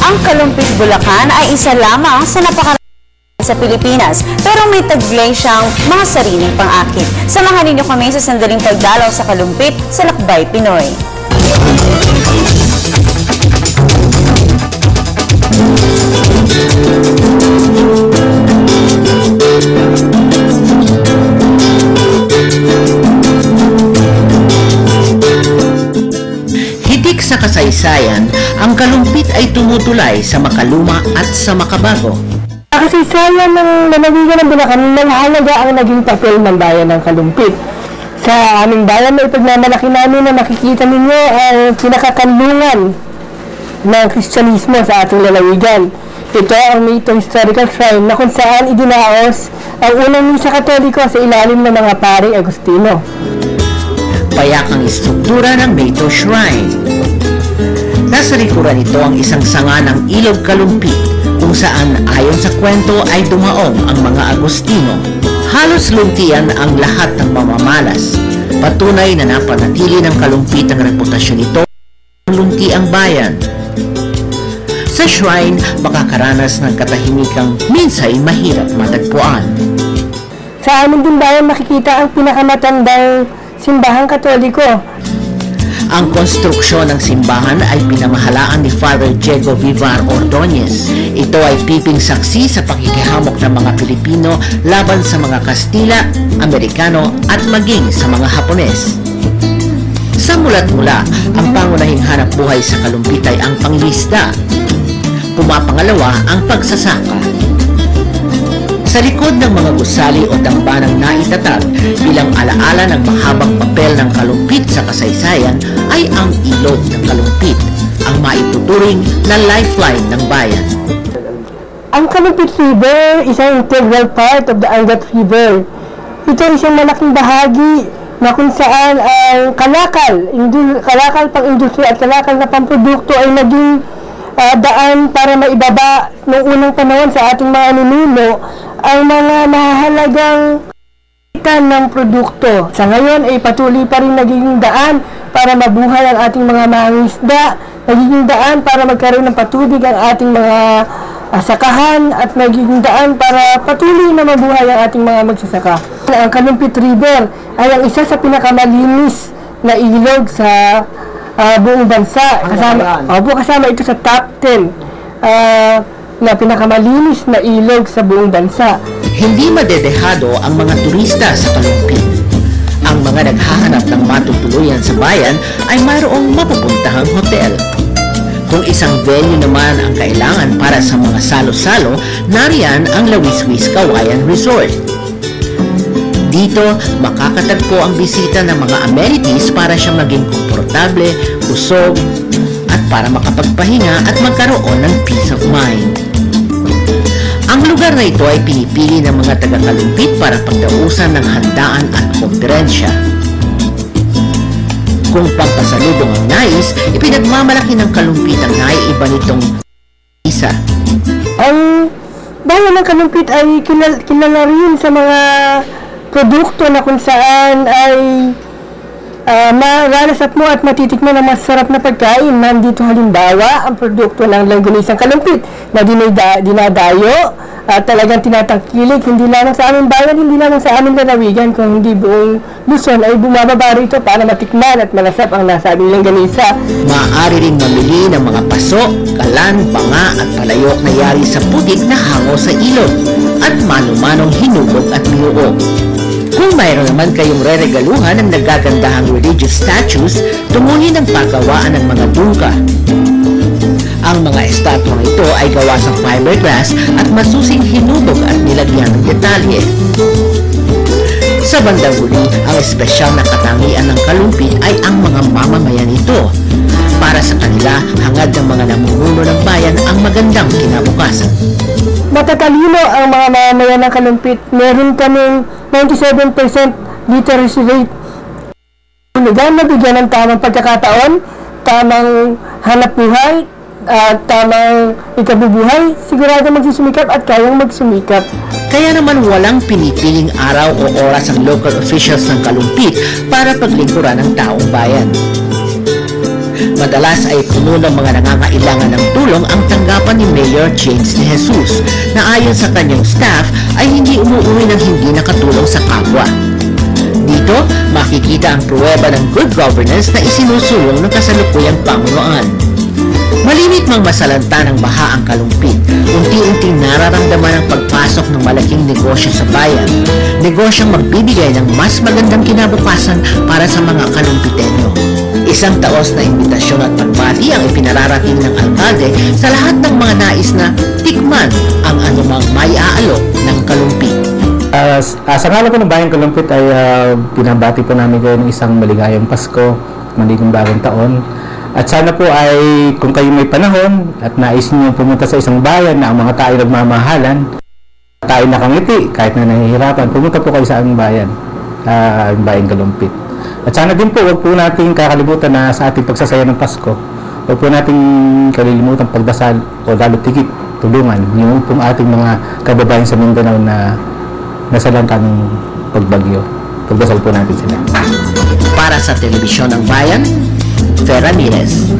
Ang Kalumpit, Bulacan ay isa lamang sa napakarami sa Pilipinas, pero may taglay siyang mga sariling pang-akit. Samahan ninyo kami sa sandaling pagdalaw sa Kalumpit sa Lakbay Pinoy. Hitik sa kasaysayan, ang Kalumpit ay tumutulay sa makaluma at sa makabago. Sa kasaysayan ng lalawigan ng Bulacan, mahalaga ang naging papel ng bayan ng Kalumpit. Sa aming bayan na ipagmamalaki namin na makikita ninyo ang pinakakanlungan ng Kristyanismo sa ating lalawigan. Ito ang Mito Historical Shrine na kung saan idinaos ang unang misa katoliko sa ilalim ng mga paring Agustino. Payak ang istruktura ng Mito Shrine. Nasa likuran nito ang isang sanga ng Ilog Kalumpit, kung saan ayon sa kwento ay dumaong ang mga Agustino. Halos luntian ang lahat ng mamamalas. Patunay na napanatili ng Kalumpit ang reputasyon nito ng lunti ang bayan. Sa shrine, makakaranas ng katahimikang minsay mahirap matagpuan. Sa amin din bayan makikita ang pinakamatandang simbahang katoliko. Ang konstruksyon ng simbahan ay pinamahalaan ni Father Diego Vivar Ordonez. Ito ay piping saksi sa pakikihamok ng mga Pilipino laban sa mga Kastila, Amerikano at maging sa mga Hapones. Sa mulat-mula, ang pangunahing hanap buhay sa Kalumpit ay ang pangingisda. Pumapangalawa ang pagsasaka. Sa likod ng mga gusali o tambanang naitatag bilang alaala ng mahabang papel ng Kalumpit sa kasaysayan ay ang Ilog ng Kalumpit, ang maituturing na lifeline ng bayan. Ang Kalumpit River, isang integral part of the Angat River. Ito ay isang malaking bahagi na kung saan ang kalakal pang-industry at kalakal na pamprodukto ay naging daan para maibaba noong unang panahon sa ating mga ninuno ang mga mahalagang ng produkto. Sa ngayon ay patuloy pa rin nagiging daan para mabuhay ang ating mga mangingisda, nagiging daan para magkaroon ng patubig ang ating mga sakahan at nagiging daan para patuloy na mabuhay ang ating mga magsasaka. Ang Kalumpit River ay ang isa sa pinakamalinis na ilog sa buong bansa. Kasama ito sa top 10 na pinakamalinis na ilog sa buong bansa. Hindi madedehado ang mga turista sa Kalumpit. Ang mga naghahanap ng matutuluyan sa bayan ay mayroong mapupuntahang hotel. Kung isang venue naman ang kailangan para sa mga salo-salo, nariyan ang Lawiswis Kawayan Resort. Dito, makakatagpo ang bisita ng mga amenities para siya maging komportable, busog, at para makapagpahinga at magkaroon ng peace of mind. Ang lugar na ito ay pinipili ng mga taga-Kalumpit para pagdausan ng handaan at konferensya. Kung pampasalubong ang nais, ipinagmamalaki ng Kalumpit ang naiiba nitong isa. Ang bayan ng Kalumpit ay kilala rin sa mga produkto na kung saan ay maralasap mo at matitikman ang masarap na pagkain. Nandito halimbawa ang produkto ng Langganisang Kalumpit na dinadayo at talagang tinatangkilik hindi lamang sa aming bayan, hindi lamang sa aming lalawigan, kung hindi buong Luzon ay bumababa rito para matikman at malasap ang nasabing langganisa. Maaari ring mamili ng mga paso, kalan, banga at palayok na yari sa putik na hango sa ilog at mano-manong hinubog at binuo. Kung mayroon naman kayong re-regaluhan ng nagagandahang religious statues, tungulin ang paggawaan ng mga dungka. Ang mga estatwang ito ay gawa sa fiberglass at masusing hinubog at nilagyan ng detalye. Sa bandang huli, ang espesyal na katangian ng Kalumpit ay ang mga mamamayan nito. Para sa kanila, hangad ng mga namumuno ng bayan ang magandang kinabukasan. Matatalino ang mga mamamayan ng Kalumpit. Meron kaming 97% literacy rate. Lugar na bigyan ng tamang pagkakataon, tamang hanap buhay, tamang ikabubuhay, sigurado magsusumikap at kayang magsumikap. Kaya naman walang pinipiling araw o oras ang local officials ng Kalumpit para paglingkuran ng taong bayan. Madalas ay puno ng mga nangangailangan ng tulong ang tanggapan ni Mayor James de Jesus na ayon sa kanyang staff ay hindi umuwi ng hindi nakatulong sa kapwa. Dito, makikita ang pruweba ng good governance na isinusulong ng kasalukuyang pamunuan. Malimit mang masalanta ng baha ang Kalumpit, unti-unting nararamdaman ang pagpasok ng malaking negosyo sa bayan. Negosyong magbibigay ng mas magandang kinabukasan para sa mga Kalumpitenyo. Isang taos na imbitasyon at pagbati ang ipinararating ng alkalde sa lahat ng mga nais na tikman ang anumang maiaalok ng Kalumpit. Sa ngalan po ng Bayang Kalumpit ay pinabati po namin kayo ng isang maligayang Pasko, maligayang bagong taon. At sana po ay kung kayo may panahon at nais niyo pumunta sa isang bayan na ang mga tao nagmamahalan, tayo nakangiti kahit na nahihirapan, pumunta po kayo sa aming bayan, ang Bayang Kalumpit. At sana din po, huwag po natin kakalimutan na sa ating pagsasaya ng Pasko, huwag po natin kalilimutan pagdasal o lalo tigit tulungan yung pong ating mga kababayan sa Mindanao na nasalanta ng pagbagyo. Pagdasal po natin sila. Para sa Telebisyon ng Bayan, Fer Ramirez.